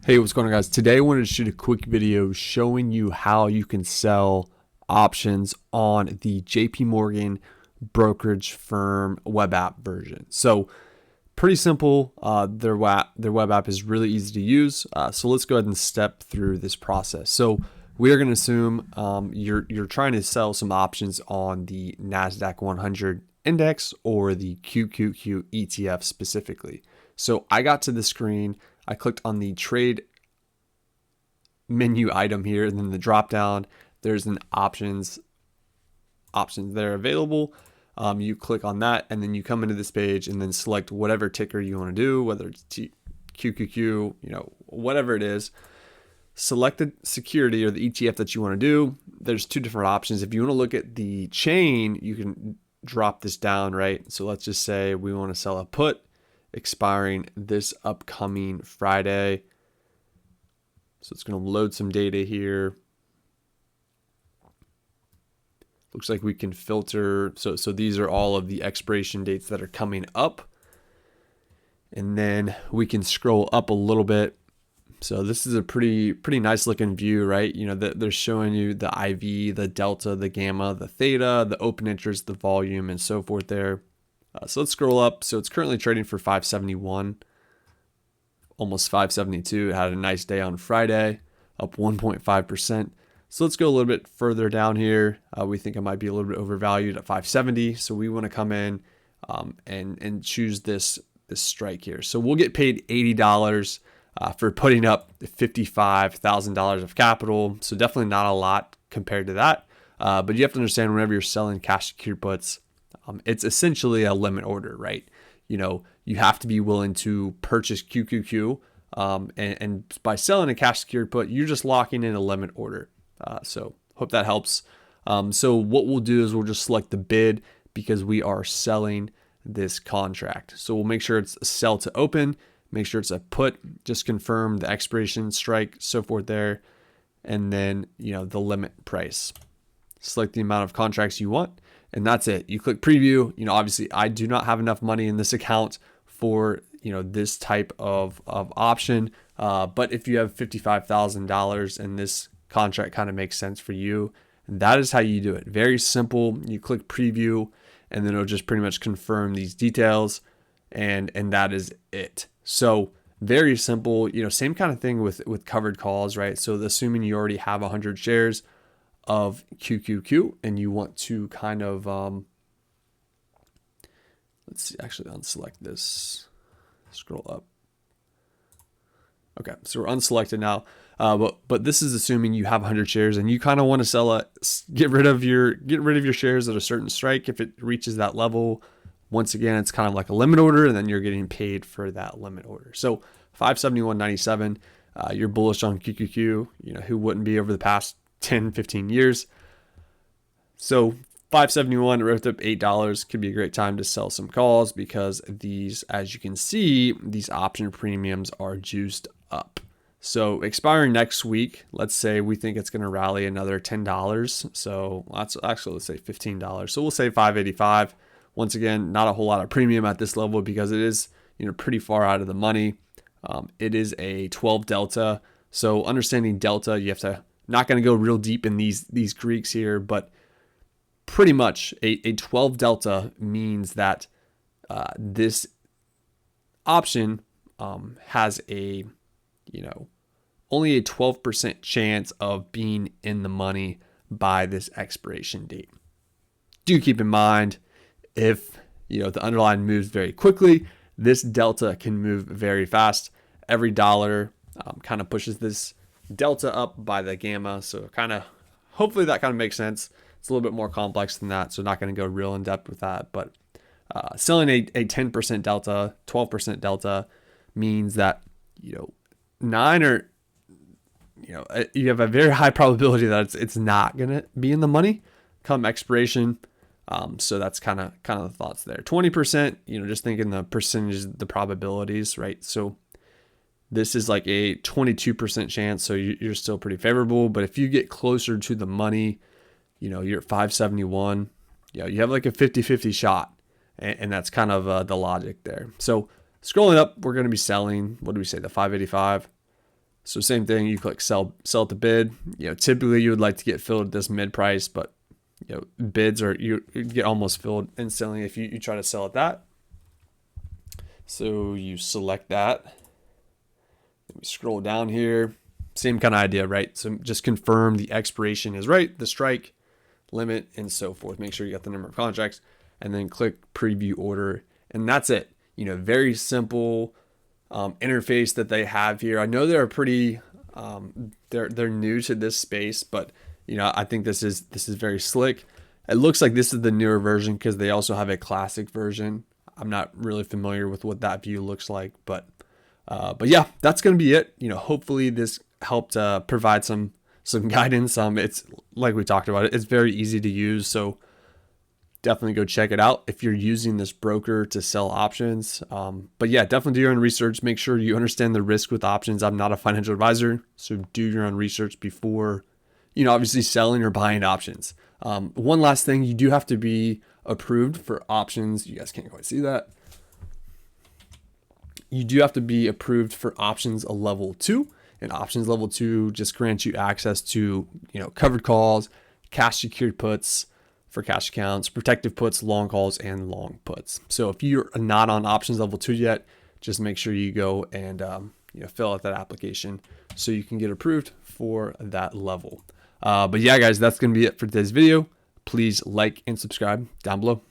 Hey, what's going on, guys? Today I wanted to shoot a quick video showing you how you can sell options on the JP Morgan brokerage firm web app version. So pretty simple. Their web app is really easy to use. So let's go ahead and step through this process. So we are going to assume you're trying to sell some options on the NASDAQ 100 index or the QQQ ETF specifically. So I got to the screen. I clicked on the trade menu item here, and then the drop down, there's an options that are available. You click on that, and then you come into this page and then select whatever ticker you want to do, whether it's QQQ, whatever it is. Select the security or the ETF that you want to do. There's two different options. If you want to look at the chain, you can drop this down, right? So let's just say we want to sell a put expiring this upcoming Friday. So it's going to load some data here. Looks like we can filter. So these are all of the expiration dates that are coming up. And then we can scroll up a little bit. So this is a pretty nice looking view, right? They're showing you the IV, the delta, the gamma, the theta, the open interest, the volume, and so forth there. So let's scroll up. So it's currently trading for 571, almost 572. It had a nice day on Friday, up 1.5%. So let's go a little bit further down here. We think it might be a little bit overvalued at 570. So we want to come in and choose this strike here. So we'll get paid $80 for putting up $55,000 of capital. So definitely not a lot compared to that. But you have to understand, whenever you're selling cash secured puts, it's essentially a limit order, right? You have to be willing to purchase QQQ, and by selling a cash secured put, you're just locking in a limit order. So hope that helps. So what we'll do is we'll just select the bid because we are selling this contract. So we'll make sure it's a sell to open, make sure it's a put, just confirm the expiration strike, so forth there, and then the limit price. Select the amount of contracts you want, and that's it. You click preview. Obviously I do not have enough money in this account for this type of option, but if you have $55,000 and this contract kind of makes sense for you, that is how you do it. Very simple. You click preview, and then it'll just pretty much confirm these details, and that is it. So very simple. Same kind of thing with covered calls, right? So assuming you already have 100 shares of QQQ and you want to kind of let's see, actually unselect this, scroll up. Okay, so we're unselected now, but this is assuming you have 100 shares and you kind of want to sell it, get rid of your shares at a certain strike. If it reaches that level, once again, it's kind of like a limit order, and then you're getting paid for that limit order. So 571.97, you're bullish on QQQ. Who wouldn't be over the past 10, 15 years? So 571, it ripped up $8. Could be a great time to sell some calls because these, as you can see, these option premiums are juiced up. So expiring next week, let's say we think it's going to rally another $10. So let's say $15. So we'll say 585. Once again, not a whole lot of premium at this level because it is pretty far out of the money. It is a 12 delta. So understanding delta, you have to, not going to go real deep in these Greeks here, but pretty much a 12 delta means that this option has a only a 12% chance of being in the money by this expiration date. Do keep in mind, if the underlying moves very quickly, this delta can move very fast. Every dollar kind of pushes this delta up by the gamma. So hopefully that kind of makes sense. It's a little bit more complex than that, so not going to go real in depth with that. But selling a 10% delta, 12% delta means that you have a very high probability that it's not going to be in the money come expiration. So that's kind of the thoughts there. 20%, just thinking the percentages, the probabilities, right? So this is like a 22% chance. So you're still pretty favorable. But if you get closer to the money, you're at 571, you have like a 50-50 shot. And that's kind of the logic there. So scrolling up, we're going to be selling, what do we say, the 585. So same thing, you click sell at the bid. You know, typically you would like to get filled at this mid price, but you know, bids are, you get almost filled instantly if you try to sell at that. So you select that. We scroll down here, same kind of idea, right? So just confirm the expiration is right, the strike, limit, and so forth. Make sure you got the number of contracts, and then click preview order, and that's it. You know, very simple interface that they have here. I know they're pretty, they're new to this space, but you know, I think this is very slick. It looks like this is the newer version because they also have a classic version. I'm not really familiar with what that view looks like, but yeah, that's going to be it. You know, hopefully this helped provide some guidance. It's like we talked about, it's very easy to use. So definitely go check it out if you're using this broker to sell options. But yeah, definitely do your own research. Make sure you understand the risk with options. I'm not a financial advisor, so do your own research before, you know, obviously selling or buying options. One last thing, you do have to be approved for options. You guys can't quite see that. You do have to be approved for options a level 2, and options level 2 just grants you access to, you know, covered calls, cash secured puts for cash accounts, protective puts, long calls, and long puts. So if you're not on options level 2 yet, just make sure you go and you know, fill out that application so you can get approved for that level. But yeah, guys, that's going to be it for today's video. Please like and subscribe down below.